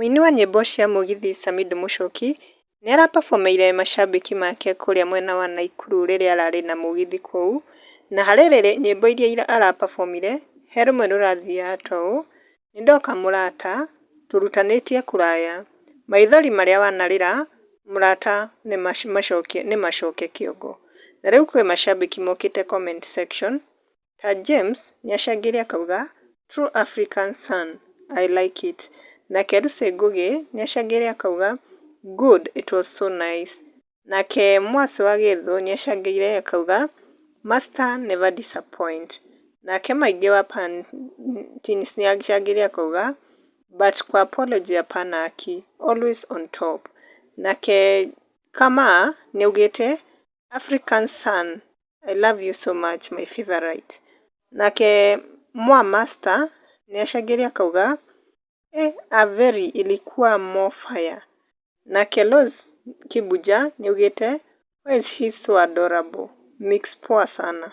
Mũini wa nyĩmbo cia mũgithi Samidoh Muchoki nĩarapabomeire macambĩki make kũrĩa mwena wa Naikuru rĩrĩa ararĩ na mũgithi kũu, na harĩ nyĩmbo iria arapabomire, he rũmwe rũrathiaga ta ũũ: nĩndoka mũrata, tũrutanĩtie kũraya, maithori marĩa wanarĩra, mũrata nĩ macoke kĩongo. Na rĩu kwĩ macambĩki mokĩte comment section ta James nĩacangĩre akauga true African son, I like it. Nake Lucy Ngugi nĩacangĩre akauga good, it was so nice. Nake Mwasi wa Gĩthũ nĩacangĩire akauga master never disappoint. Nake Maingĩ wa Teens nĩacangĩire akauga but kwa apology hapana Aki, always on top. Nake Kamaa nĩaugĩte African son, I love you so much my favorite. Nake Mwa Master nĩacangĩire akauga a very ilikuwa more fire. Nake Rose Kibuja nĩaugĩte why is he so adorable, mix poa sana.